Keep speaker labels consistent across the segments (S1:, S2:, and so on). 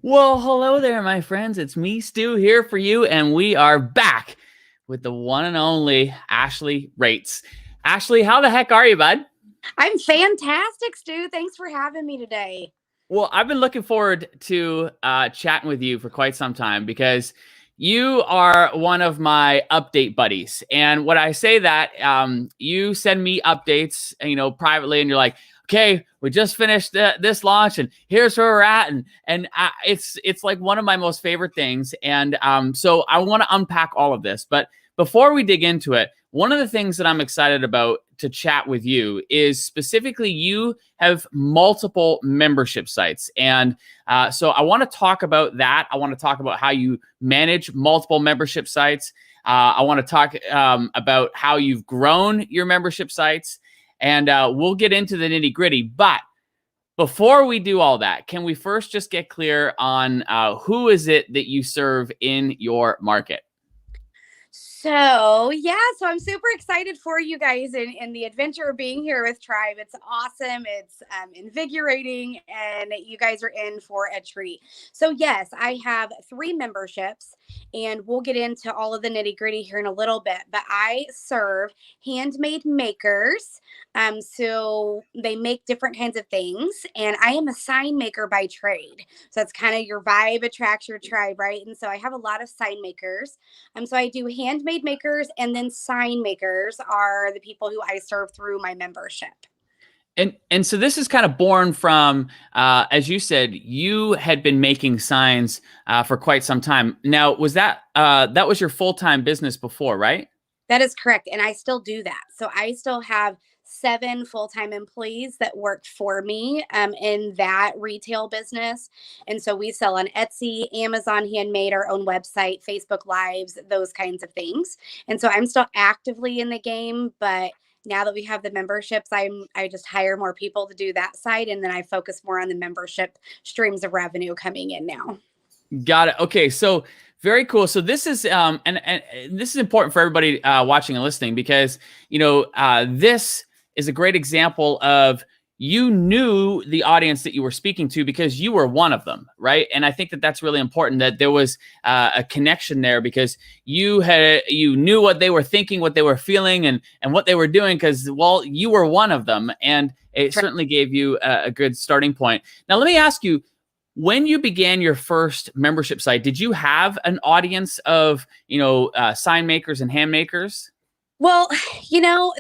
S1: Well, hello there, my friends. It's me, Stu, here for you, and we are back with the one and only Ashley Rates. Ashley, how the heck are you, bud?
S2: I'm fantastic, Stu. Thanks for having me today.
S1: Well, I've been looking forward to chatting with you for quite some time because you are one of my update buddies. And when I say that, you send me updates, privately, and you're like, "Okay, we just finished this launch, and here's where we're at," and it's like one of my most favorite things. And so I want to unpack all of this, but before we dig into it, one of the things that I'm excited about to chat with you is specifically you have multiple membership sites. And so I want to talk about that. I want to talk about how you manage multiple membership sites. I want to talk about how you've grown your membership sites. And we'll get into the nitty gritty. But before we do all that, can we first just get clear on who is it that you serve in your market?
S2: So I'm super excited for you guys in the adventure of being here with Tribe. It's awesome. It's invigorating, and you guys are in for a treat. So, yes, I have three memberships, and we'll get into all of the nitty gritty here in a little bit. But I serve handmade makers. So they make different kinds of things, and I am a sign maker by trade. So it's kind of your vibe attracts your tribe, right? And so I have a lot of sign makers. So I do handmade makers, and then sign makers are the people who I serve through my membership.
S1: And so this is kind of born from, as you said, you had been making signs for quite some time. Now, was that was your full-time business before, right?
S2: That is correct. And I still do that. So I still have seven full-time employees that work for me in that retail business. And so we sell on Etsy, Amazon Handmade, our own website, Facebook Lives, those kinds of things. And so I'm still actively in the game, but now that we have the memberships, I just hire more people to do that side, and then I focus more on the membership streams of revenue coming in now.
S1: Got it. Okay, so very cool. So this is and this is important for everybody watching and listening because this is a great example of you knew the audience that you were speaking to because you were one of them, right? And I think that that's really important that there was a connection there because you knew what they were thinking, what they were feeling, and what they were doing because well, you were one of them, and it certainly gave you a good starting point. Now, let me ask you when you began your first membership site, did you have an audience of, sign makers and hand makers?
S2: Well,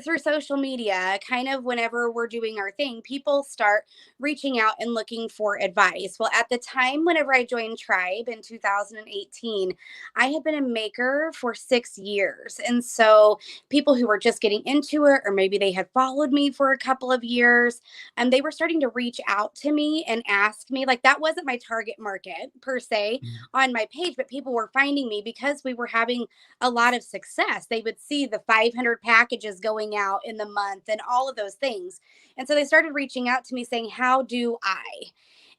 S2: through social media, kind of whenever we're doing our thing, people start reaching out and looking for advice. Well, at the time, whenever I joined Tribe in 2018, I had been a maker for 6 years. And so people who were just getting into it, or maybe they had followed me for a couple of years, and they were starting to reach out to me and ask me, like, that wasn't my target market per se on my page, but people were finding me because we were having a lot of success. They would see the 500 packages going out in the month and all of those things. And so they started reaching out to me saying, "How do I?"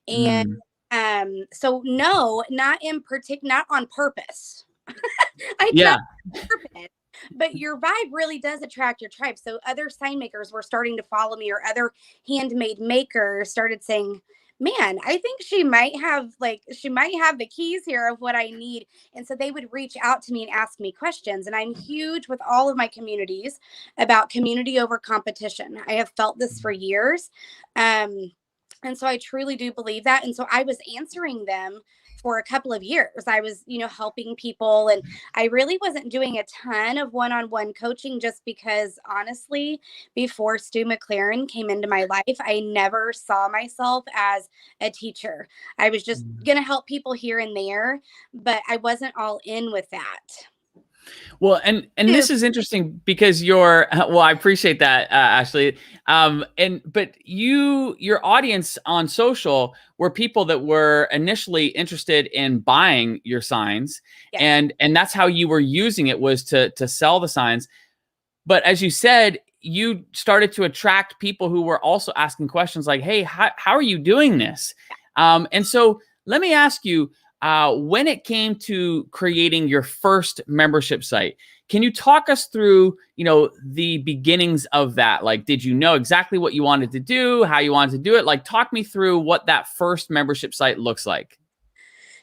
S2: And
S1: Mm,
S2: so no, not in particular, not on purpose. I did
S1: yeah.
S2: not on purpose. But your vibe really does attract your tribe. So other sign makers were starting to follow me, or other handmade makers started saying, "Man, I think she might have the keys here of what I need." And so they would reach out to me and ask me questions. And I'm huge with all of my communities about community over competition. I have felt this for years. And so I truly do believe that. And so I was answering them for a couple of years. I was, helping people, and I really wasn't doing a ton of one-on-one coaching just because honestly, before Stu McLaren came into my life, I never saw myself as a teacher. I was just going to help people here and there, but I wasn't all in with that.
S1: Well, and this is interesting because you're well, I appreciate that, Ashley. And but your audience on social were people that were initially interested in buying your signs,
S2: Yes.
S1: and that's how you were using it was to sell the signs. But as you said, you started to attract people who were also asking questions like, "Hey, how are you doing this?" And so let me ask you, when it came to creating your first membership site, can you talk us through, the beginnings of that? Like, did you know exactly what you wanted to do, how you wanted to do it? Like, talk me through what that first membership site looks like.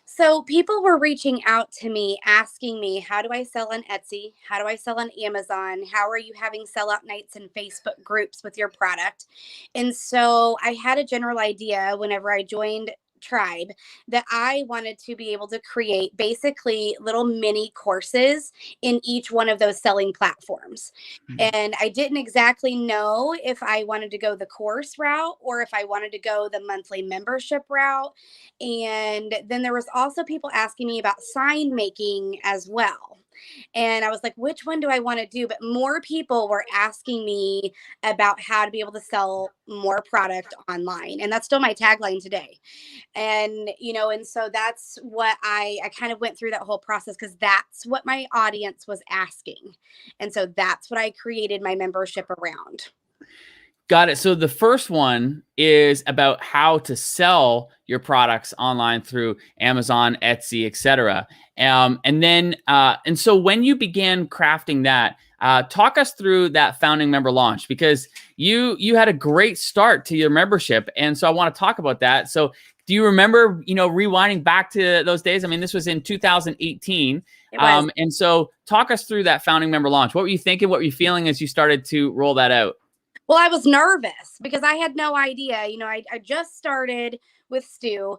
S2: So people were reaching out to me asking me, how do I sell on Etsy? How do I sell on Amazon? How are you having sellout nights in Facebook groups with your product? And so I had a general idea whenever I joined Tribe that I wanted to be able to create basically little mini courses in each one of those selling platforms. And I didn't exactly know if I wanted to go the course route or if I wanted to go the monthly membership route. And then there was also people asking me about sign making as well. And I was like, which one do I want to do? But more people were asking me about how to be able to sell more product online. And that's still my tagline today. And, and so that's what I kind of went through that whole process because that's what my audience was asking. And so that's what I created my membership around.
S1: Got it. So the first one is about how to sell your products online through Amazon, Etsy, etc. And so when you began crafting that, talk us through that founding member launch because you had a great start to your membership, and so I want to talk about that. So do you remember, rewinding back to those days? I mean, this was in 2018.
S2: It was.
S1: And so talk us through that founding member launch. What were you thinking? What were you feeling as you started to roll that out?
S2: Well, I was nervous because I had no idea. I just started with Stu.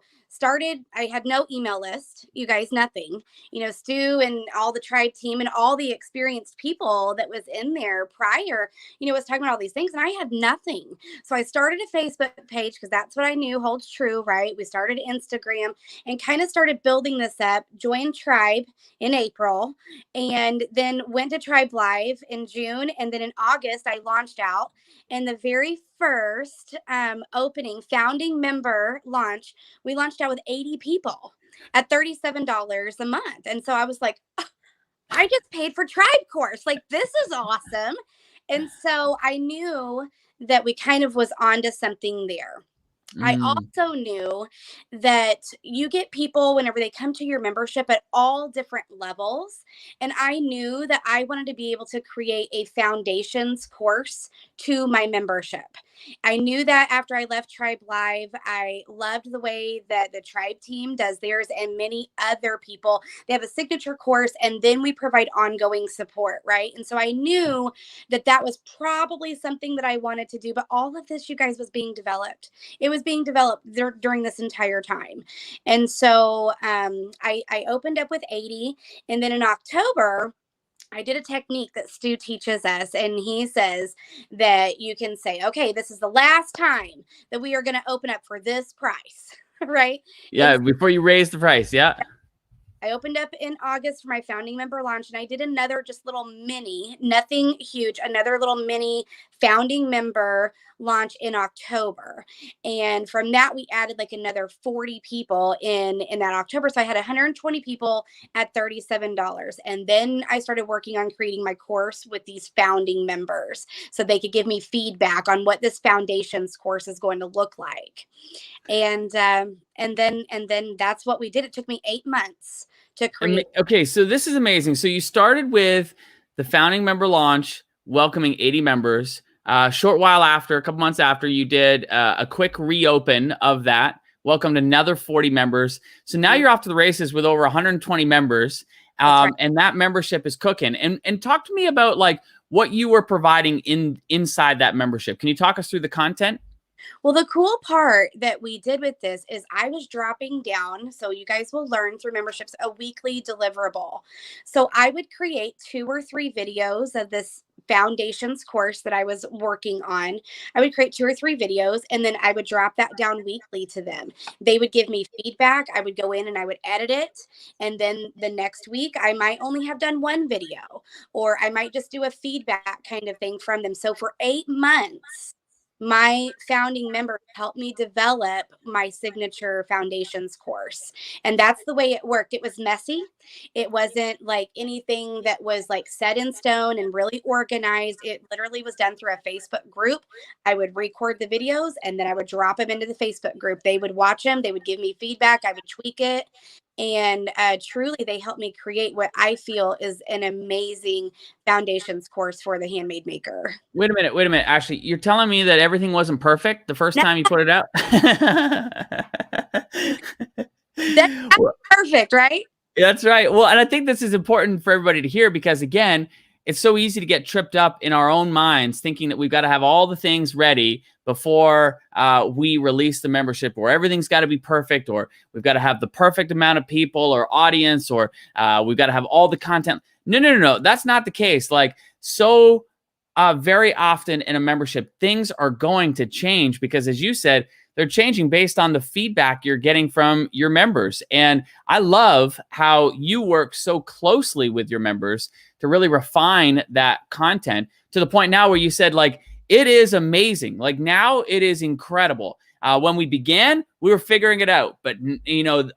S2: I had no email list, you guys, nothing. Stu and all the Tribe team and all the experienced people that was in there prior, was talking about all these things and I had nothing. So I started a Facebook page because that's what I knew holds true, right? We started Instagram and kind of started building this up, joined Tribe in April, and then went to Tribe Live in June. And then in August, I launched out. And the very first opening founding member launch, we launched out with 80 people at $37 a month. And so I was like, oh, I just paid for Tribe course. Like, this is awesome. And so I knew that we kind of was onto something there. I also knew that you get people whenever they come to your membership at all different levels. And I knew that I wanted to be able to create a foundations course to my membership. I knew that after I left Tribe Live, I loved the way that the Tribe team does theirs and many other people. They have a signature course and then we provide ongoing support, right? And so I knew that that was probably something that I wanted to do. But all of this, you guys, was being developed. It was being developed during this entire time. And so I opened up with 80. And then in October, I did a technique that Stu teaches us, and he says that you can say, okay, this is the last time that we are going to open up for this price, right?
S1: Yeah, before you raise the price, yeah.
S2: I opened up in August for my founding member launch, and I did another just little mini, nothing huge, another little mini founding member launch in October. And from that, we added like another 40 people in that October. So I had 120 people at $37. And then I started working on creating my course with these founding members so they could give me feedback on what this foundations course is going to look like. And then that's what we did. It took me 8 months to create.
S1: Okay, so this is amazing. So you started with the founding member launch, welcoming 80 members. A short while after, a couple months after, you did a quick reopen of that, welcomed another 40 members. So now you're off to the races with over 120 members, right. And that membership is cooking. And talk to me about like what you were providing inside that membership. Can you talk us through the content?
S2: Well, the cool part that we did with this is I was dropping down, so you guys will learn through memberships, a weekly deliverable. So I would create 2 or 3 videos of this foundations course that I was working on. I would create 2 or 3 videos, and then I would drop that down weekly to them. They would give me feedback. I would go in and I would edit it. And then the next week, I might only have done 1 video, or I might just do a feedback kind of thing from them. So for 8 months, my founding members helped me develop my signature foundations course. And that's the way it worked. It was messy. It wasn't like anything that was like set in stone and really organized. It literally was done through a Facebook group. I would record the videos and then I would drop them into the Facebook group. They would watch them. They would give me feedback. I would tweak it. And truly, they helped me create what I feel is an amazing foundations course for the handmade maker.
S1: Wait a minute. Ashley, you're telling me that everything wasn't perfect the first time you put it out?
S2: That's perfect, right?
S1: That's right. Well, and I think this is important for everybody to hear because, again, it's so easy to get tripped up in our own minds thinking that we've got to have all the things ready before we release the membership, or everything's got to be perfect, or we've got to have the perfect amount of people or audience, or we've got to have all the content. No. That's not the case. Like, so very often in a membership, things are going to change because, as you said, they're changing based on the feedback you're getting from your members. And I love how you work so closely with your members to really refine that content to the point now where you said, like, it is amazing. Like, now it is incredible. When we began, we were figuring it out, but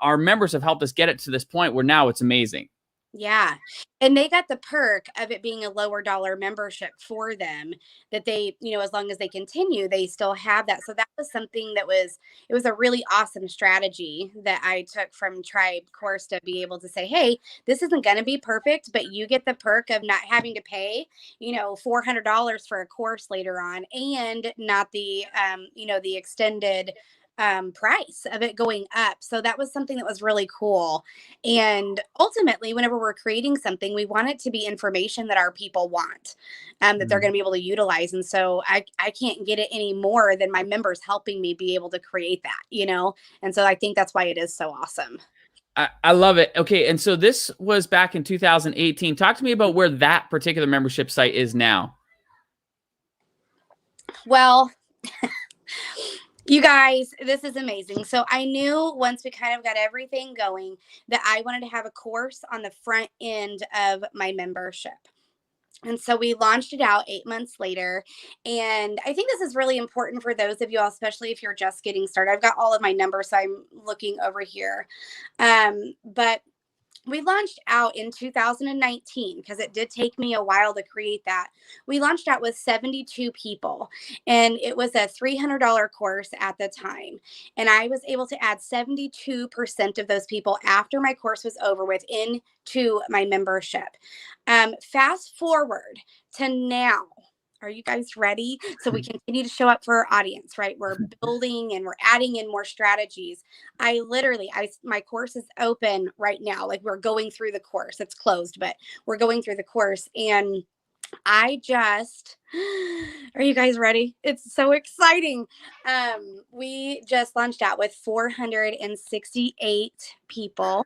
S1: our members have helped us get it to this point where now it's amazing.
S2: Yeah. And they got the perk of it being a lower dollar membership for them, that they, as long as they continue, they still have that. So that was something it was a really awesome strategy that I took from Tribe course to be able to say, hey, this isn't going to be perfect, but you get the perk of not having to pay, $400 for a course later on, and not the, the extended price of it going up. So that was something that was really cool. And ultimately, whenever we're creating something, we want it to be information that our people want, that they're going to be able to utilize. And so I can't get it any more than my members helping me be able to create that, And so I think that's why it is so awesome.
S1: I love it. Okay. And so this was back in 2018. Talk to me about where that particular membership site is now.
S2: Well, you guys, this is amazing. So I knew once we kind of got everything going that I wanted to have a course on the front end of my membership. And so we launched it out 8 months later. And I think this is really important for those of you all, especially if you're just getting started. I've got all of my numbers, so I'm looking over here. But we launched out in 2019 because it did take me a while to create that. We launched out with 72 people, and it was a $300 course at the time. And I was able to add 72% of those people after my course was over with into my membership. Fast forward to now. Are you guys ready? So we continue to show up for our audience, right? We're building and we're adding in more strategies. My course is open right now. Like, we're going through the course. It's closed, but we're going through the course. And are you guys ready? It's so exciting. We just launched out with 468 people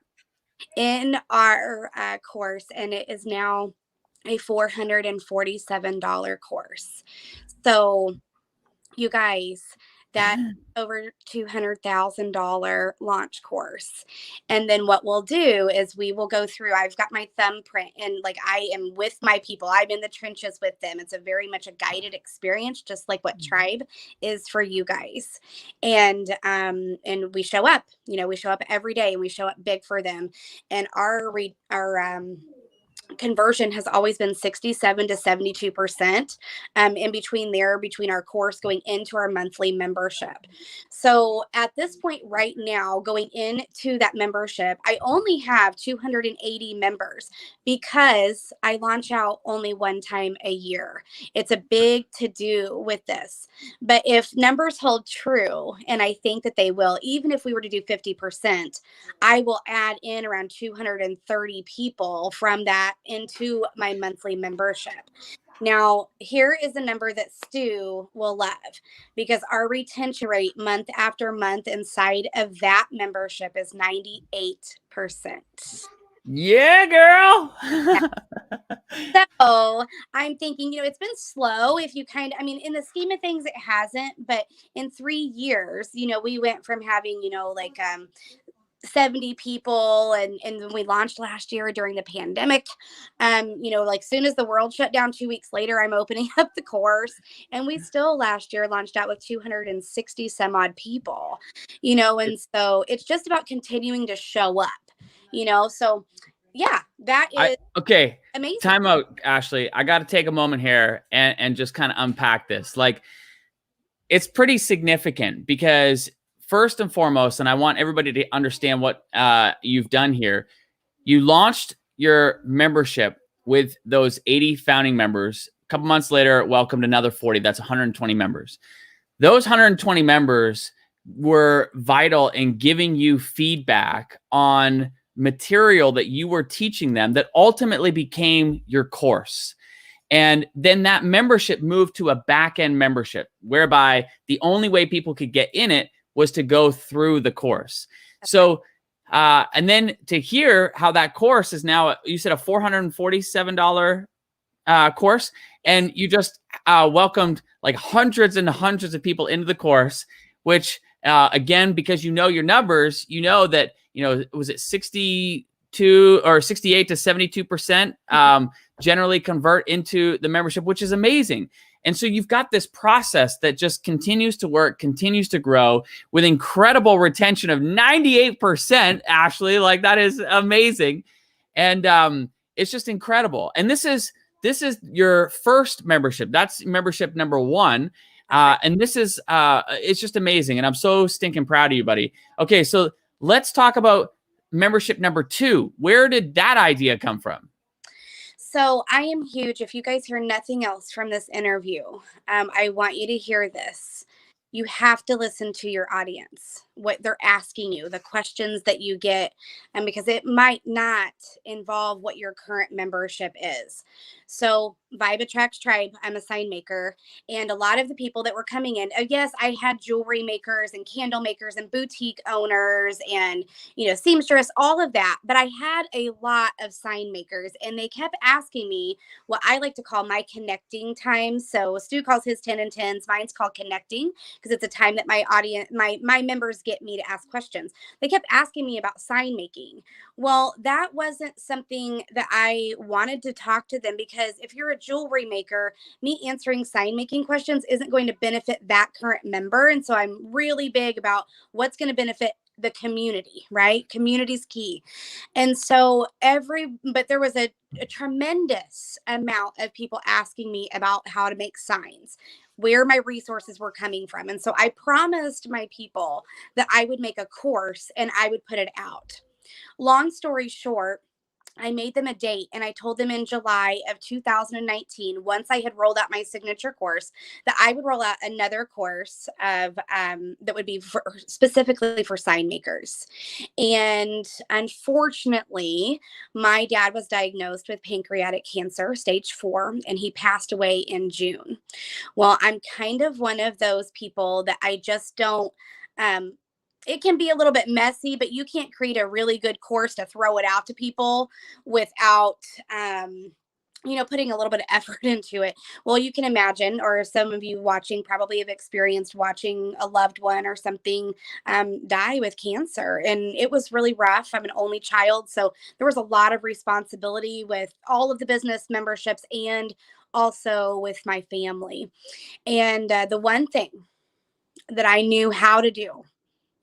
S2: in our course, and it is now a $447 course. So you guys, that over $200,000 launch course. And then what we'll do is we will go through, I've got my thumbprint, and like, I am with my people. I'm in the trenches with them. It's a very much a guided experience, just like what Tribe is for you guys. And we show up, we show up every day, and we show up big for them. And our conversion has always been 67 to 72%, in between our course going into our monthly membership. So at this point right now, going into that membership, I only have 280 members because I launch out only one time a year. It's a big to do with this. But if numbers hold true, and I think that they will, even if we were to do 50%, I will add in around 230 people from that into my monthly membership. Now, here is a number that Stu will love, because our retention rate month after month inside of that membership is 98%.
S1: Yeah, girl.
S2: So I'm thinking, it's been slow. If you in the scheme of things, it hasn't. But in 3 years, we went from having, 70 people, and when we launched last year during the pandemic, soon as the world shut down 2 weeks later, I'm opening up the course, and we still last year launched out with 260 some odd people, and so it's just about continuing to show up, so yeah, that is
S1: okay.
S2: Amazing.
S1: Time out, Ashley. I got to take a moment here and just kind of unpack this. Like, it's pretty significant because, first and foremost, and I want everybody to understand what you've done here. You launched your membership with those 80 founding members. A couple months later, welcomed another 40. That's 120 members. Those 120 members were vital in giving you feedback on material that you were teaching them that ultimately became your course. And then that membership moved to a back-end membership, whereby the only way people could get in it was to go through the course. So, and then to hear how that course is now, you said a $447 course, and you just welcomed like hundreds and hundreds of people into the course, which again, because you know your numbers, you know that, was it 62 or 68 to 72% generally convert into the membership, which is amazing. And so you've got this process that just continues to work, continues to grow with incredible retention of 98%, Ashley. Like, that is amazing. And it's just incredible. And this is your first membership. That's membership number 1. And this is, it's just amazing. And I'm so stinking proud of you, buddy. Okay, so let's talk about membership number 2. Where did that idea come from?
S2: So I am huge. If you guys hear nothing else from this interview, I want you to hear this. You have to listen to your audience, what they're asking you, the questions that you get, and because it might not involve what your current membership is. So Vibe Attracts Tribe, I'm a sign maker, and a lot of the people that were coming in, yes, I had jewelry makers and candle makers and boutique owners and, seamstress, all of that. But I had a lot of sign makers, and they kept asking me what I like to call my connecting time. So Stu calls his 10 and 10s. Mine's called connecting, because it's a time that my audience, my members get me to ask questions. They kept asking me about sign making. Well, that wasn't something that I wanted to talk to them, because if you're a jewelry maker, me answering sign making questions isn't going to benefit that current member. And so I'm really big about what's going to benefit the community, right? Community's key. And so but there was a tremendous amount of people asking me about how to make signs, where my resources were coming from. And so I promised my people that I would make a course and I would put it out. Long story short, I made them a date, and I told them in July of 2019, once I had rolled out my signature course, that I would roll out another course of that would be specifically for sign makers. And unfortunately, my dad was diagnosed with pancreatic cancer, stage 4, and he passed away in June. Well, I'm kind of one of those people that I just don't. It can be a little bit messy, but you can't create a really good course to throw it out to people without, putting a little bit of effort into it. Well, you can imagine, or some of you watching probably have experienced watching a loved one or something die with cancer. And it was really rough. I'm an only child, so there was a lot of responsibility with all of the business memberships and also with my family. And the one thing that I knew how to do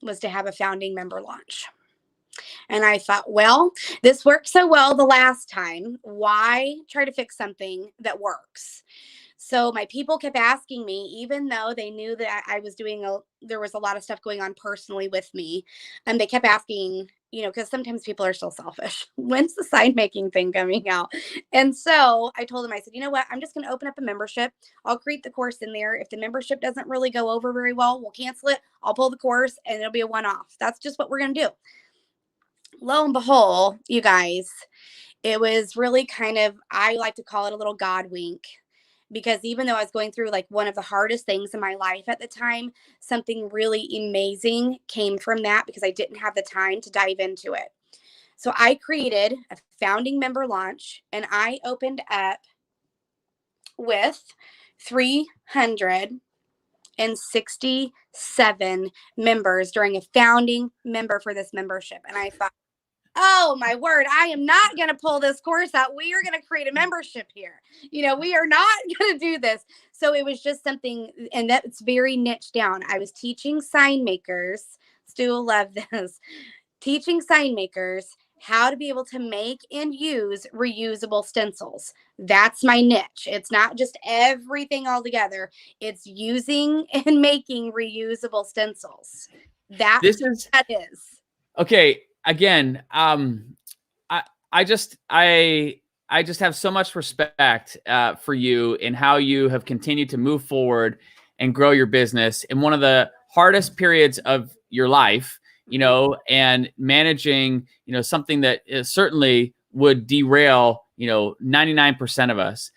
S2: was to have a founding member launch. And I thought, well, this worked so well the last time. Why try to fix something that works? So my people kept asking me, even though they knew that I was there was a lot of stuff going on personally with me. And they kept asking, because sometimes people are still selfish. When's the sign making thing coming out? And so I told them, I said, you know what? I'm just going to open up a membership. I'll create the course in there. If the membership doesn't really go over very well, we'll cancel it. I'll pull the course and it'll be a one-off. That's just what we're going to do. Lo and behold, you guys, it was really kind of, I like to call it a little God wink. Because even though I was going through like one of the hardest things in my life at the time, something really amazing came from that, because I didn't have the time to dive into it. So I created a founding member launch, and I opened up with 367 members during a founding member for this membership. And I thought, oh my word, I am not going to pull this course out. We are going to create a membership here. We are not going to do this. So it was just something, and that's very niche down. I was teaching sign makers, Stu will love this, teaching sign makers how to be able to make and use reusable stencils. That's my niche. It's not just everything all together. It's using and making reusable stencils. That is.
S1: Okay. Again, I just have so much respect for you and how you have continued to move forward and grow your business in one of the hardest periods of your life, you know, and managing, you know, something that is certainly would derail, you know, 99% of us.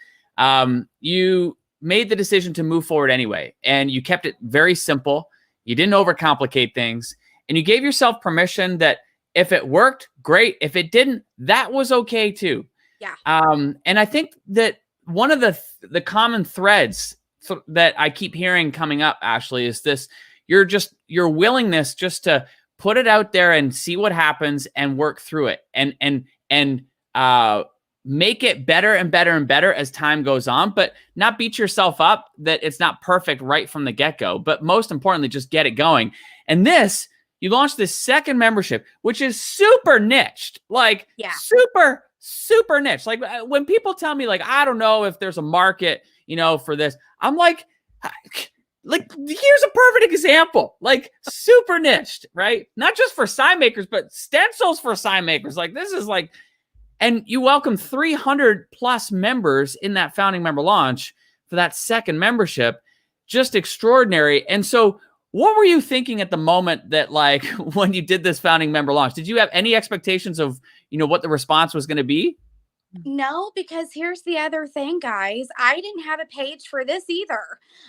S1: You made the decision to move forward anyway, and you kept it very simple. You didn't overcomplicate things, and you gave yourself permission that if it worked, great. If it didn't, that was okay too.
S2: Yeah.
S1: And I think that one of the common threads that I keep hearing coming up, Ashley, is this: your willingness just to put it out there and see what happens and work through it, and make it better and better and better as time goes on, but not beat yourself up that it's not perfect right from the get-go. But most importantly, just get it going. And you launched this second membership, which is super niched, like super niche. Like when people tell me, like, I don't know if there's a market, you know, for this, I'm like here's a perfect example, like super niched, right? Not just for sign makers, but stencils for sign makers. Like this is like, and you welcome 300 plus members in that founding member launch for that second membership. Just extraordinary. And so what were you thinking at the moment that, like, when you did this founding member launch? Did you have any expectations of, you know, what the response was going to be?
S2: No, because here's the other thing, guys. I didn't have a page for this either.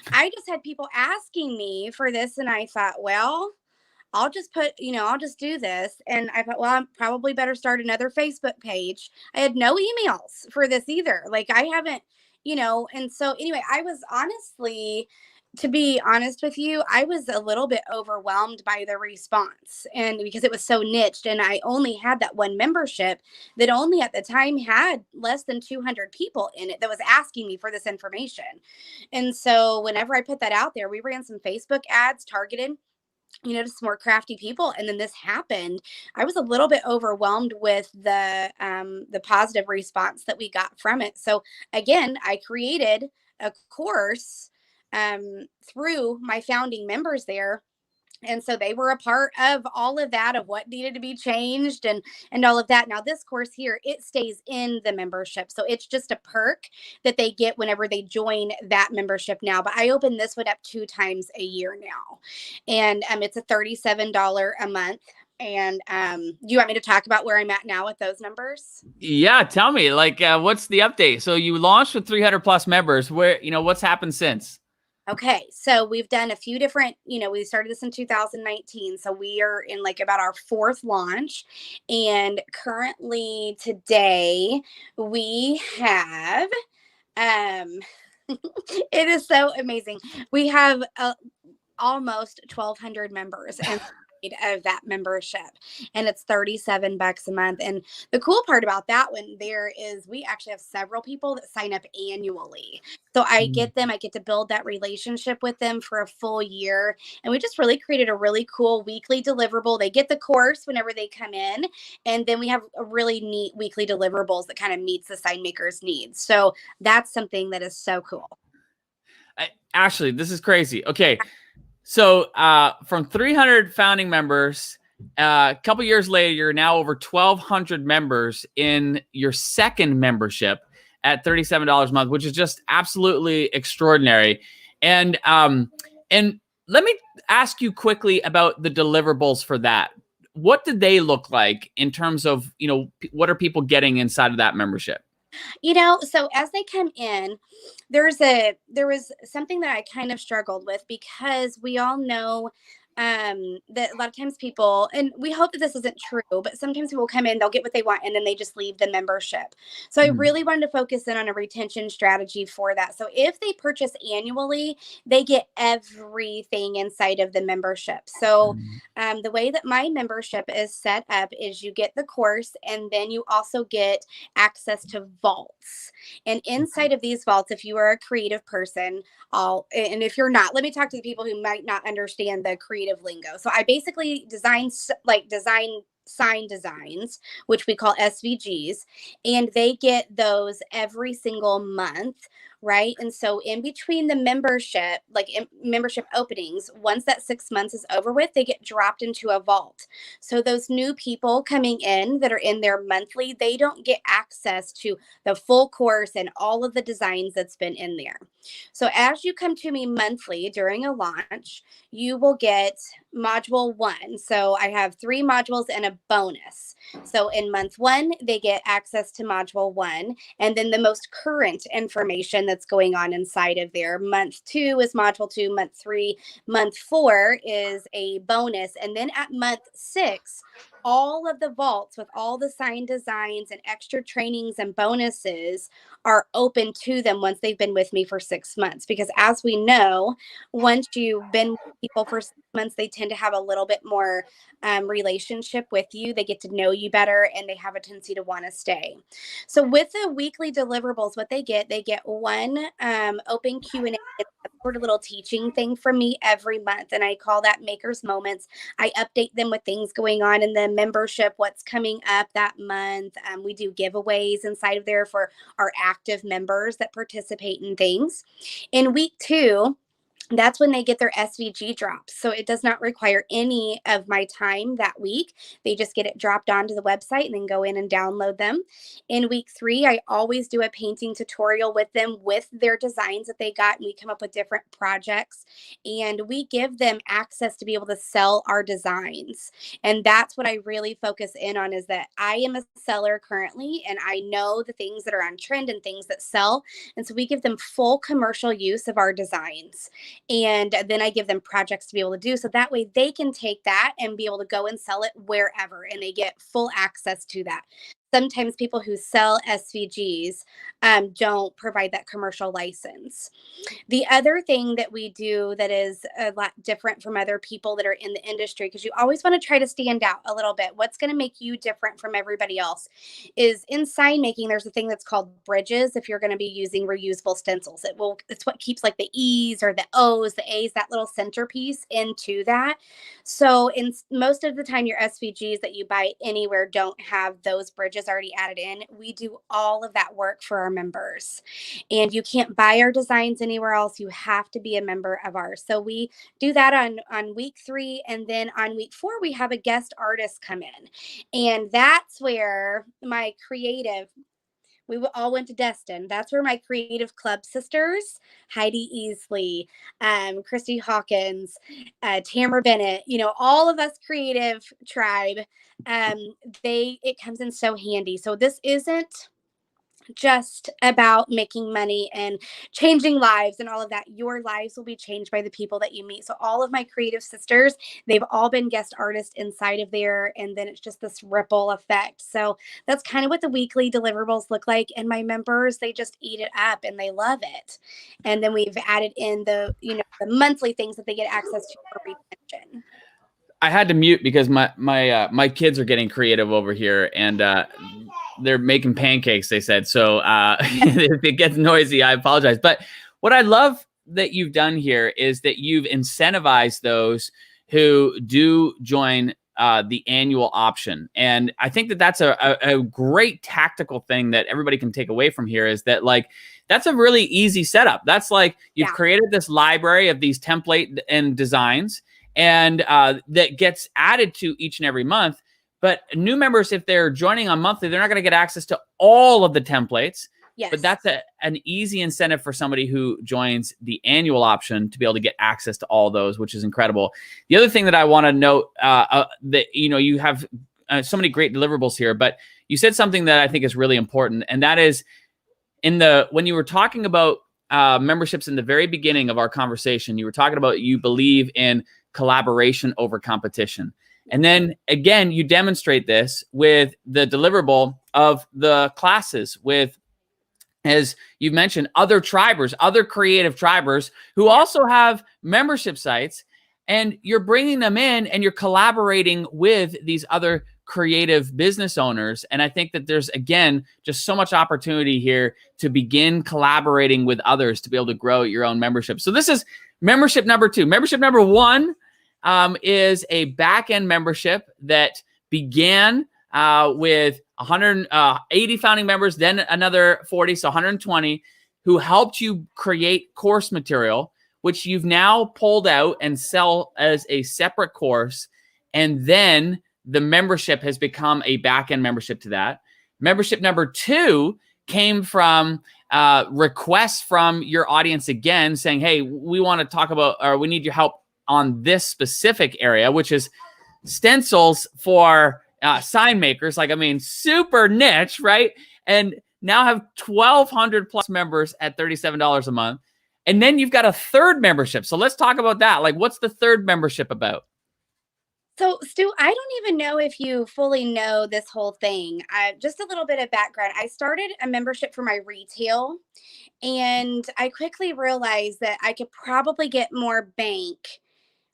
S2: I just had people asking me for this, and I thought, well, I'll just I'll just do this. And I thought, well, I'm probably better start another Facebook page. I had no emails for this either. Like I haven't, and so anyway, I was honestly, to be honest with you, I was a little bit overwhelmed by the response, and because it was so niched, and I only had that one membership that only at the time had less than 200 people in it that was asking me for this information. And so whenever I put that out there, we ran some Facebook ads targeted to some more crafty people. And then this happened. I was a little bit overwhelmed with the positive response that we got from it. So again, I created a course through my founding members there. And so they were a part of all of that, of what needed to be changed and all of that. Now, this course here, it stays in the membership. So it's just a perk that they get whenever they join that membership now. But I open this one up 2 times a year now. And it's a $37 a month. And do you want me to talk about where I'm at now with those numbers?
S1: Yeah, tell me, like, what's the update? So you launched with 300 plus members. Where, what's happened since?
S2: Okay, so we've done a few different, we started this in 2019. So we are in like about our 4th launch. And currently today we have, it is so amazing. We have almost 1,200 members and of that membership, and it's $37 a month. And the cool part about that one there is we actually have several people that sign up annually. So I get to build that relationship with them for a full year. And we just really created a really cool weekly deliverable. They get the course whenever they come in. And then we have a really neat weekly deliverables that kind of meets the sign maker's needs. So that's something that is so cool.
S1: Ashley, this is crazy. Okay. So from 300 founding members, a couple years later, you're now over 1,200 members in your second membership at $37 a month, which is just absolutely extraordinary. And let me ask you quickly about the deliverables for that. What did they look like in terms of, what are people getting inside of that membership?
S2: So as they come in, there was something that I kind of struggled with, because we all know that a lot of times people, and we hope that this isn't true, but sometimes people come in, they'll get what they want, and then they just leave the membership. So I really wanted to focus in on a retention strategy for that. So if they purchase annually, they get everything inside of the membership. So the way that my membership is set up is you get the course, and then you also get access to vaults. And inside of these vaults, if you are a creative person, and if you're not, let me talk to the people who might not understand the creative lingo. So I basically design sign designs, which we call SVGs, and they get those every single month right? And so in between the membership, like membership openings, once that 6 months is over with, they get dropped into a vault. So those new people coming in that are in their monthly, they don't get access to the full course and all of the designs that's been in there. So as you come to me monthly during a launch, you will get module 1. So I have 3 modules and a bonus. So in month 1, they get access to module 1, and then the most current information that's going on inside of there. Month 2 is module 2, month 3, month 4 is a bonus. And then at month 6, all of the vaults with all the signed designs and extra trainings and bonuses are open to them once they've been with me for 6 months. Because as we know, once you've been with people for 6 months, they tend to have a little bit more relationship with you. They get to know you better, and they have a tendency to want to stay. So with the weekly deliverables, what they get one open Q&A. It's a sort of little teaching thing from me every month, and I call that Makers Moments. I update them with things going on in the membership, what's coming up that month. We do giveaways inside of there for our active members that participate in things. In week 2, that's when they get their SVG drops. So it does not require any of my time that week. They just get it dropped onto the website and then go in and download them. In week 3, I always do a painting tutorial with them with their designs that they got. And we come up with different projects, and we give them access to be able to sell our designs. And that's what I really focus in on, is that I am a seller currently, and I know the things that are on trend and things that sell. And so we give them full commercial use of our designs. And then I give them projects to be able to do. So that way they can take that and be able to go and sell it wherever, and they get full access to that. Sometimes people who sell SVGs don't provide that commercial license. The other thing that we do that is a lot different from other people that are in the industry, because you always want to try to stand out a little bit. What's going to make you different from everybody else is in sign making, there's a thing that's called bridges. If you're going to be using reusable stencils, it's what keeps like the E's or the O's, the A's, that little centerpiece into that. So in most of the time, your SVGs that you buy anywhere don't have those bridges already added in. We do all of that work for our members, and you can't buy our designs anywhere else. You have to be a member of ours. So we do that on week 3, and then on week 4 we have a guest artist come in, and that's where my creative, we all went to Destin. That's where my creative club sisters, Heidi Easley, Christy Hawkins, Tamara Bennett, all of us creative tribe, it comes in so handy. So this isn't just about making money and changing lives and all of that. Your lives will be changed by the people that you meet. So all of my creative sisters, they've all been guest artists inside of there, and then it's just this ripple effect. So that's kind of what the weekly deliverables look like. And my members, they just eat it up and they love it. And then we've added in the monthly things that they get access to for retention.
S1: I had to mute because my kids are getting creative over here, and they're making pancakes, they said. So if it gets noisy, I apologize. But what I love that you've done here is that you've incentivized those who do join the annual option. And I think that that's a great tactical thing that everybody can take away from here, is that, like, that's a really easy setup. That's like you've created this library of these template and designs, and that gets added to each and every month. But new members, if they're joining on monthly, they're not going to get access to all of the templates.
S2: Yes.
S1: But that's an easy incentive for somebody who joins the annual option to be able to get access to all those, which is incredible. The other thing that I want to note, that you have so many great deliverables here, but you said something that I think is really important, and that is when you were talking about memberships in the very beginning of our conversation, you were talking about you believe in collaboration over competition. And then again, you demonstrate this with the deliverable of the classes with, as you've mentioned, other tribers, other creative tribers who also have membership sites, and you're bringing them in and you're collaborating with these other creative business owners. And I think that there's, again, just so much opportunity here to begin collaborating with others to be able to grow your own membership. So this is membership number 2. Membership number 1 is a back-end membership that began with 180 founding members, then another 40, so 120, who helped you create course material, which you've now pulled out and sell as a separate course. And then the membership has become a back-end membership to that. Membership number 2 came from requests from your audience again saying, hey, we want to talk about, or we need your help on this specific area, which is stencils for sign makers. Like, I mean, super niche, right? And now have 1,200 plus members at $37 a month. And then you've got a third membership. So let's talk about that. Like, what's the third membership about?
S2: So, Stu, I don't even know if you fully know this whole thing. Just a little bit of background. I started a membership for my retail, and I quickly realized that I could probably get more bank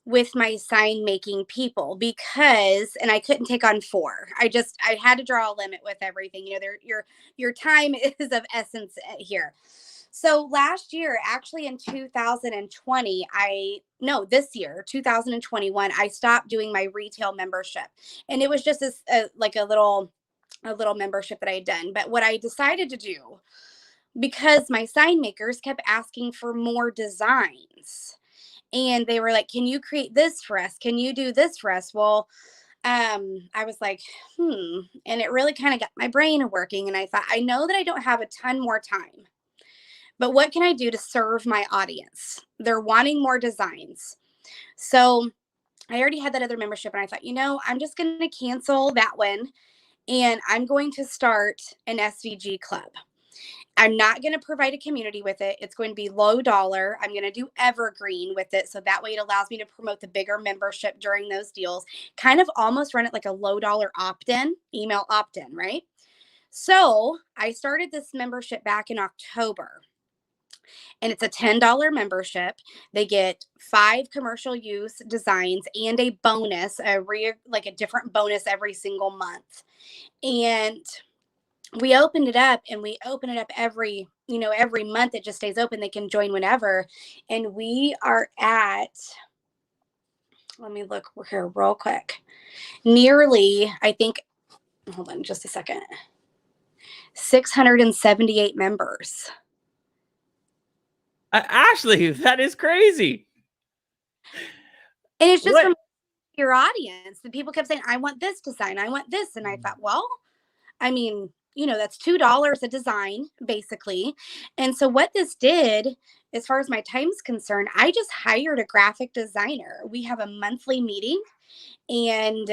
S2: with my sign making people because, and I couldn't take on 4. I had to draw a limit with everything. You know, your time is of essence here. So last year, actually in 2020, this year, 2021, I stopped doing my retail membership. And it was just like a little membership that I had done. But what I decided to do, because my sign makers kept asking for more designs, and they were like, can you create this for us? Can you do this for us? Well, I was like, and it really kind of got my brain working. And I thought, I know that I don't have a ton more time, but what can I do to serve my audience? They're wanting more designs. So I already had that other membership, and I thought, I'm just going to cancel that one, and I'm going to start an SVG club. I'm not going to provide a community with it. It's going to be low dollar. I'm going to do evergreen with it. So that way it allows me to promote the bigger membership during those deals, kind of almost run it like a low dollar opt-in, email opt-in, right? So I started this membership back in October, and it's a $10 membership. They get 5 commercial use designs and a bonus, like a different bonus every single month. And we opened it up, and we open it up every month. It just stays open. They can join whenever. And we are at, let me look here real quick. Nearly, I think, hold on just a second, 678 members.
S1: Ashley, that is crazy.
S2: And it's just from your audience. The people kept saying, I want this design. I want this. And I thought, well, I mean, that's $2 a design, basically. And so what this did, as far as my time's concerned, I just hired a graphic designer. We have a monthly meeting, and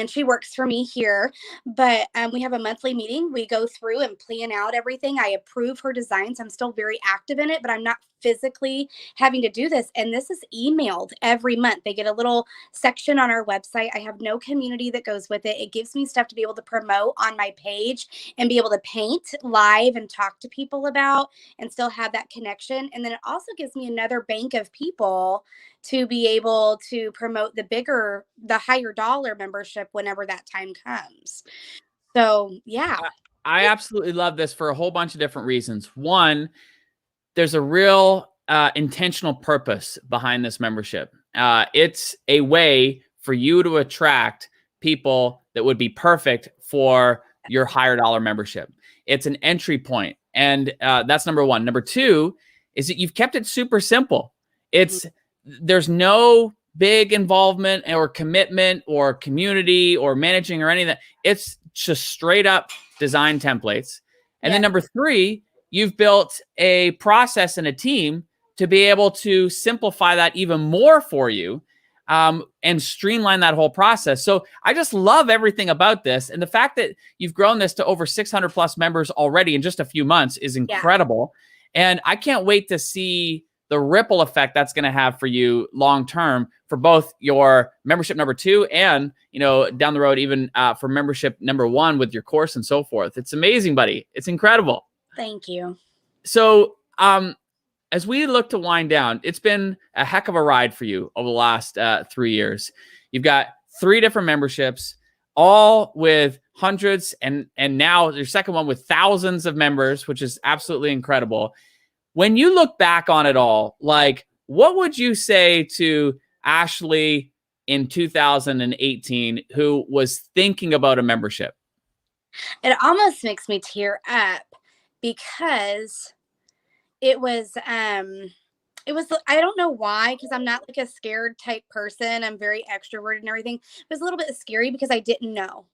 S2: she works for me here, but we have a monthly meeting. We go through and plan out everything. I approve her designs. I'm still very active in it, but I'm not physically having to do this. And this is emailed every month. They get a little section on our website. I have no community that goes with it. It gives me stuff to be able to promote on my page and be able to paint live and talk to people about and still have that connection. And then it also gives me another bank of people to be able to promote the higher dollar membership whenever that time comes. So, yeah.
S1: I absolutely love this for a whole bunch of different reasons. One, there's a real intentional purpose behind this membership. It's a way for you to attract people that would be perfect for your higher dollar membership. It's an entry point. And that's number one. Number two is that you've kept it super simple. There's no big involvement or commitment or community or managing or any of that. It's just straight up design templates. And then number three, you've built a process and a team to be able to simplify that even more for you and streamline that whole process. So I just love everything about this. And the fact that you've grown this to over 600 plus members already in just a few months is incredible. And I can't wait to see the ripple effect that's going to have for you long term for both your membership number 2 and, down the road, even for membership number 1 with your course and so forth. It's amazing, buddy. It's incredible.
S2: Thank you.
S1: So as we look to wind down, it's been a heck of a ride for you over the last 3 years. You've got 3 different memberships, all with hundreds, and now your second one with thousands of members, which is absolutely incredible. When you look back on it all, like, what would you say to Ashley in 2018 who was thinking about a membership?
S2: It almost makes me tear up because it was I don't know why, because I'm not like a scared type person. I'm very extroverted and everything. It was a little bit scary because I didn't know.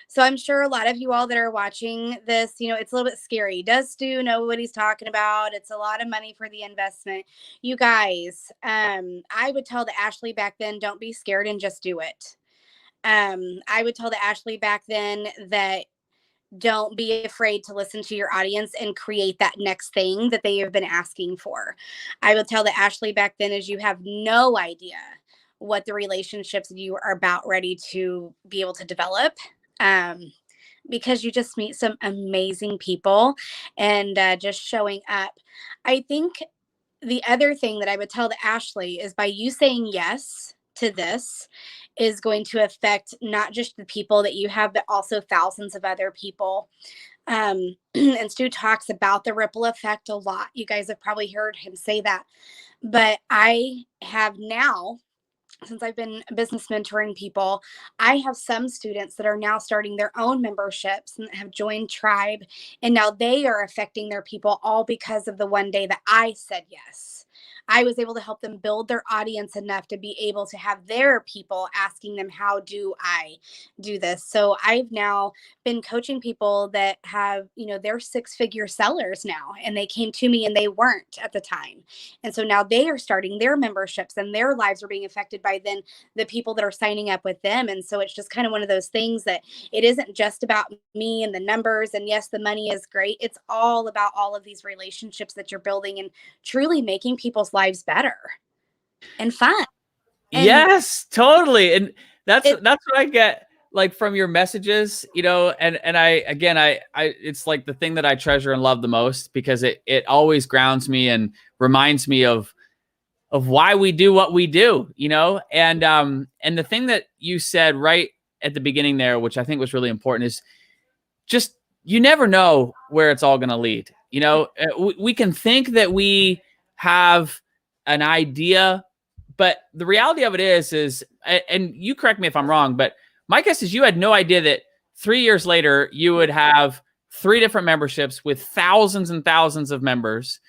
S2: So I'm sure a lot of you all that are watching this, it's a little bit scary. Does Stu know what he's talking about? It's a lot of money for the investment. You guys, I would tell the Ashley back then, don't be scared and just do it. I would tell the Ashley back then that don't be afraid to listen to your audience and create that next thing that they have been asking for. I would tell the Ashley back then is you have no idea what the relationships you are about ready to be able to develop. Because you just meet some amazing people and just showing up. I think the other thing that I would tell the Ashley is by you saying yes to this is going to affect not just the people that you have, but also thousands of other people. And Stu talks about the ripple effect a lot. You guys have probably heard him say that. But I have now, since I've been business mentoring people, I have some students that are now starting their own memberships and have joined Tribe. And now they are affecting their people all because of the one day that I said yes. I was able to help them build their audience enough to be able to have their people asking them, how do I do this? So I've now been coaching people that have, they're 6-figure sellers now, and they came to me and they weren't at the time. And so now they are starting their memberships and their lives are being affected by then the people that are signing up with them. And so it's just kind of one of those things that it isn't just about me and the numbers. And yes, the money is great. It's all about all of these relationships that you're building and truly making people's lives better and fun. And
S1: yes, totally. And that's what I get like from your messages, and I it's like the thing that I treasure and love the most, because it always grounds me and reminds me of why we do what we do, and the thing that you said right at the beginning there, which I think was really important, is just, you never know where it's all going to lead. We can think that we have an idea, but the reality of it is, and you correct me if I'm wrong, but my guess is you had no idea that 3 years later you would have 3 different memberships with thousands and thousands of members,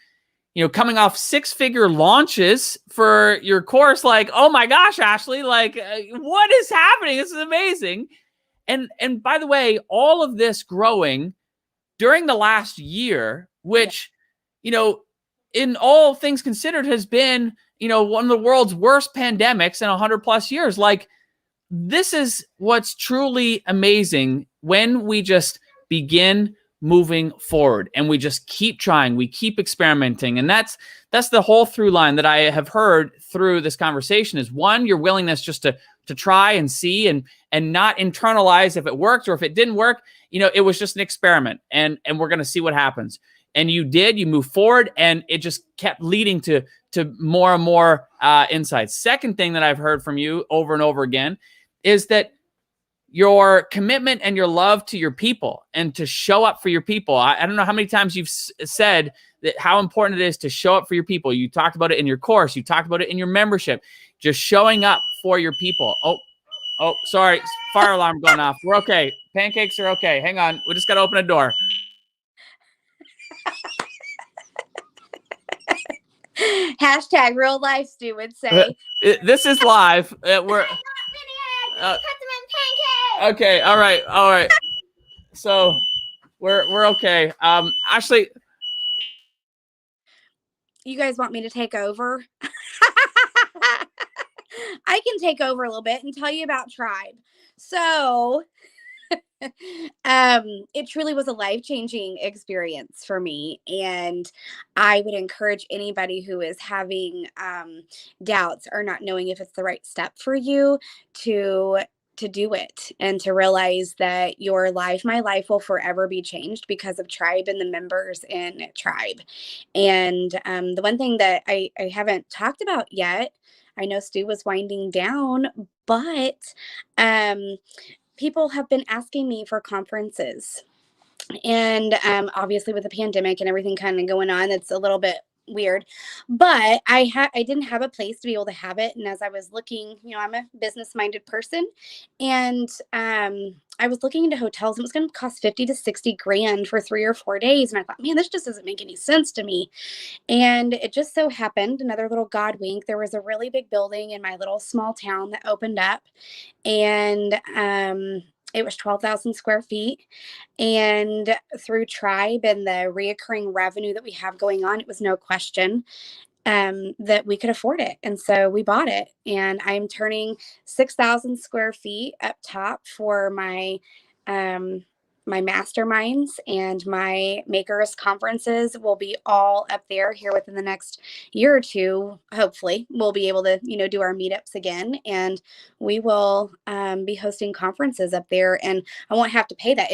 S1: coming off 6-figure launches for your course. Like, oh my gosh, Ashley, like, what is happening? This is amazing. And by the way, all of this growing during the last year, which, in all things considered, has been, one of the world's worst pandemics in 100 plus years. Like, this is what's truly amazing when we just begin moving forward and we just keep trying, we keep experimenting. And that's the whole through line that I have heard through this conversation is, one, your willingness just to try and see and not internalize if it worked or if it didn't work. It was just an experiment, and we're going to see what happens. And you move forward, and it just kept leading to more and more insights. Second thing that I've heard from you over and over again is that your commitment and your love to your people and to show up for your people. I don't know how many times you've said that, how important it is to show up for your people. You talked about it in your course. You talked about it in your membership, just showing up for your people. Oh, sorry. Fire alarm going off. We're okay. Pancakes are okay. Hang on. We just got to open a door.
S2: Hashtag real life, Stu would say.
S1: This is live. We're okay. All right. So we're okay. Ashley,
S2: you guys want me to take over? I can take over a little bit and tell you about Tribe. So it truly was a life-changing experience for me. And I would encourage anybody who is having doubts or not knowing if it's the right step for you to do it, and to realize that your life, my life, will forever be changed because of Tribe and the members in Tribe. And the one thing that I haven't talked about yet, I know Stu was winding down, but people have been asking me for conferences. And obviously with the pandemic and everything kind of going on, it's a little bit weird, but I didn't have a place to be able to have it. And as I was looking, I'm a business minded person, and I was looking into hotels, and it was going to cost 50 to 60 grand for 3 or 4 days. And I thought, man, this just doesn't make any sense to me. And it just so happened, another little God wink, there was a really big building in my little small town that opened up, and it was 12,000 square feet. And through Tribe and the reoccurring revenue that we have going on, it was no question that we could afford it. And so we bought it. And I'm turning 6,000 square feet up top for my masterminds, and my makers conferences will be all up there here within the next year or two. Hopefully we'll be able to, do our meetups again, and we will be hosting conferences up there, and I won't have to pay that.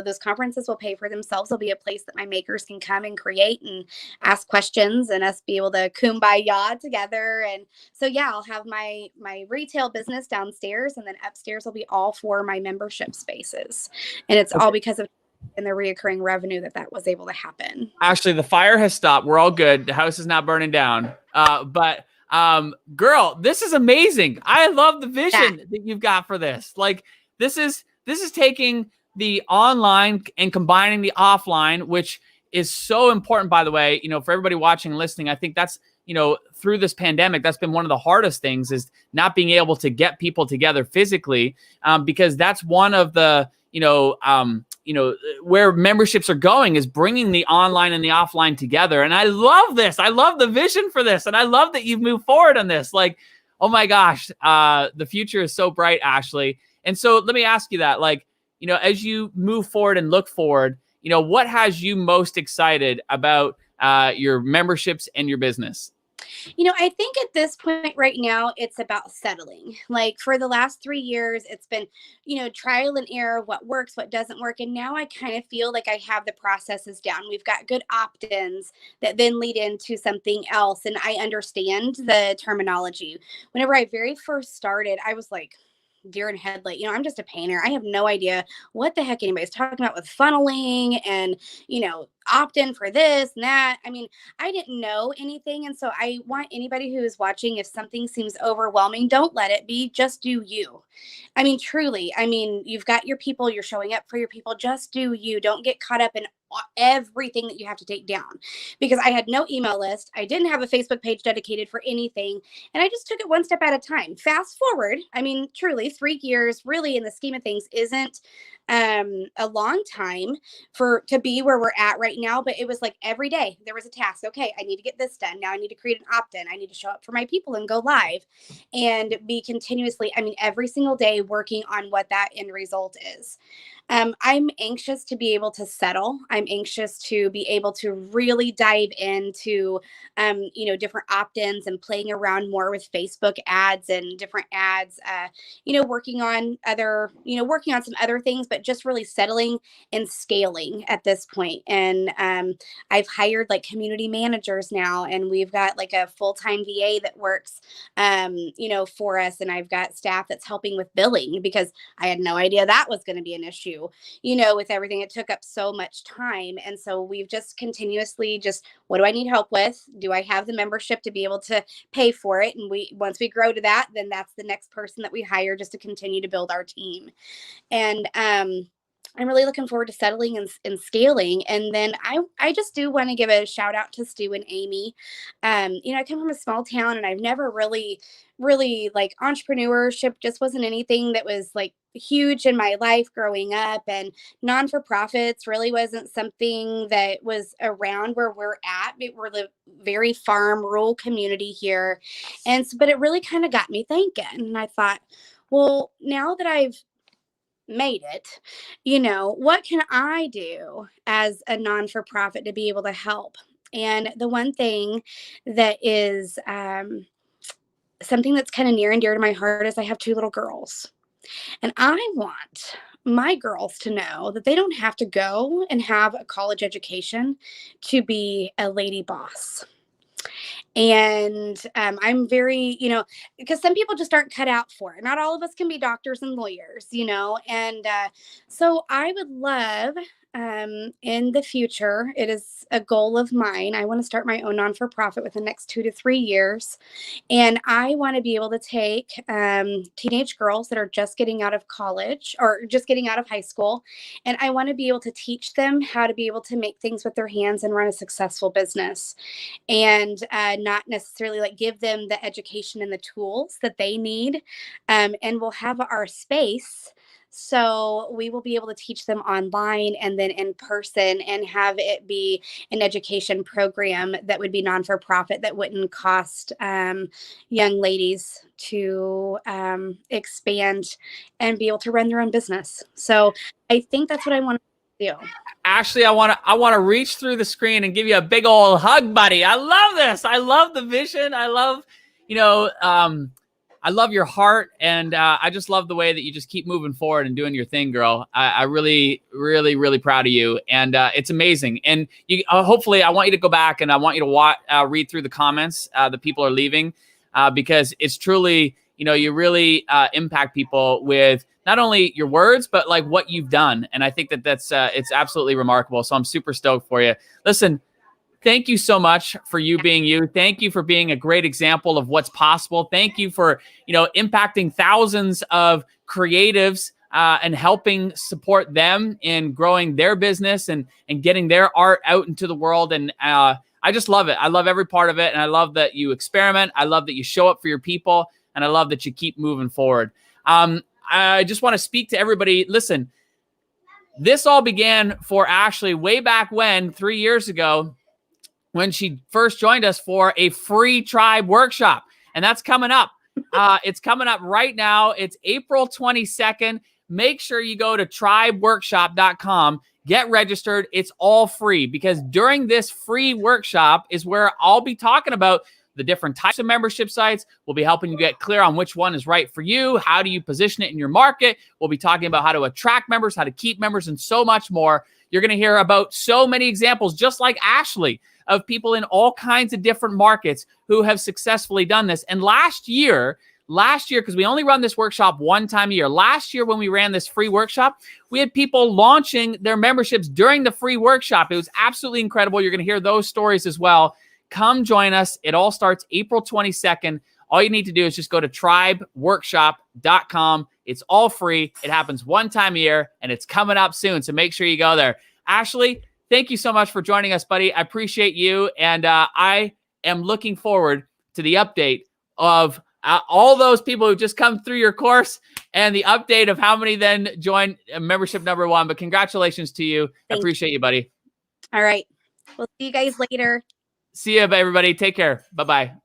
S2: Those conferences will pay for themselves. There'll be a place that my makers can come and create and ask questions, and us be able to kumbaya together. And so, yeah, I'll have my retail business downstairs, and then upstairs will be all for my membership spaces. And it's all because of the reoccurring revenue that was able to happen.
S1: Actually, the fire has stopped. We're all good. The house is not burning down. But girl, this is amazing. I love the vision that you've got for this. Like, this is taking the online and combining the offline, which is so important, by the way, for everybody watching and listening. I think that's, through this pandemic, that's been one of the hardest things, is not being able to get people together physically, because that's one of the, where memberships are going, is bringing the online and the offline together. And I love this. I love the vision for this. And I love that you've moved forward on this. Like, oh my gosh, the future is so bright, Ashley. And so let me ask you that, like, as you move forward and look forward, what has you most excited about your memberships and your business?
S2: I think at this point right now, it's about settling. Like, for the last 3 years, it's been, trial and error, what works, what doesn't work. And now I kind of feel like I have the processes down. We've got good opt-ins that then lead into something else. And I understand the terminology. Whenever I very first started, I was like, deer in headlight. I'm just a painter. I have no idea what the heck anybody's talking about with funneling and, opt in for this and that. I mean, I didn't know anything. And so I want anybody who is watching, if something seems overwhelming, don't let it be. Just do you. I mean, truly, you've got your people, you're showing up for your people. Just do you. Don't get caught up in everything that you have to take down, because I had no email list. I didn't have a Facebook page dedicated for anything. And I just took it one step at a time. Fast forward, truly 3 years really in the scheme of things isn't a long time to be where we're at right now. But it was like every day there was a task. Okay, I need to get this done. Now I need to create an opt-in. I need to show up for my people and go live, and be continuously, every single day working on what that end result is. I'm anxious to be able to settle. I'm anxious to be able to really dive into, different opt-ins and playing around more with Facebook ads and different ads, working on some other things, but just really settling and scaling at this point. And I've hired like community managers now, and we've got like a full-time VA that works, for us. And I've got staff that's helping with billing, because I had no idea that was going to be an issue, with everything. It took up so much time. And so we've just continuously what do I need help with? Do I have the membership to be able to pay for it? And once we grow to that, then that's the next person that we hire, just to continue to build our team. And, I'm really looking forward to settling and scaling. And then I just do want to give a shout out to Stu and Amy. I come from a small town, and I've never really like, entrepreneurship just wasn't anything that was like huge in my life growing up, and non-for-profits really wasn't something that was around where we're at. We're the very farm rural community here. And so, but it really kind of got me thinking, and I thought, well, now that I've made it, what can I do as a non-for-profit to be able to help? And the one thing that is something that's kind of near and dear to my heart is I have 2 little girls, and I want my girls to know that they don't have to go and have a college education to be a lady boss. And I'm very, because some people just aren't cut out for it. Not all of us can be doctors and lawyers, and so I would love in the future, it is a goal of mine. I want to start my own non-for-profit within the next 2 to 3 years. And I want to be able to take teenage girls that are just getting out of college or just getting out of high school. And I want to be able to teach them how to be able to make things with their hands and run a successful business. And not necessarily like give them the education and the tools that they need. And we'll have our space. So we will be able to teach them online and then in person and have it be an education program that would be non-for-profit that wouldn't cost young ladies to expand and be able to run their own business. So I think that's what I want to do.
S1: Ashley, I want to reach through the screen and give you a big old hug, buddy. I love this. I love the vision. I love, I love your heart, and I just love the way that you just keep moving forward and doing your thing, girl. I really, really, really proud of you, and it's amazing. And you, hopefully, I want you to go back and I want you to read through the comments that people are leaving, because it's truly, you really impact people with not only your words, but like what you've done. And I think that that's it's absolutely remarkable. So I'm super stoked for you. Listen. Thank you so much for you being you. Thank you for being a great example of what's possible. Thank you for, impacting thousands of creatives and helping support them in growing their business and getting their art out into the world. And I just love it. I love every part of it. And I love that you experiment. I love that you show up for your people. And I love that you keep moving forward. I just want to speak to everybody. Listen, this all began for Ashley way back when, 3 years ago, when she first joined us for a free tribe workshop. And that's coming up. It's coming up right now. It's April 22nd. Make sure you go to tribeworkshop.com, get registered. It's all free, because during this free workshop is where I'll be talking about the different types of membership sites. We'll be helping you get clear on which one is right for you. How do you position it in your market? We'll be talking about how to attract members, how to keep members, and so much more. You're going to hear about so many examples, just like Ashley, of people in all kinds of different markets who have successfully done this. And last year, because we only run this workshop one time a year, last year when we ran this free workshop, we had people launching their memberships during the free workshop. It was absolutely incredible. You're going to hear those stories as well. Come join us. It all starts April 22nd. All you need to do is just go to tribeworkshop.com. It's all free. It happens one time a year, and it's coming up soon. So make sure you go there. Ashley, thank you so much for joining us, buddy. I appreciate you. And I am looking forward to the update of all those people who just come through your course and the update of how many then join membership number 1. But congratulations to you. I appreciate you, buddy.
S2: All right. We'll see you guys later.
S1: See you, everybody. Take care. Bye-bye.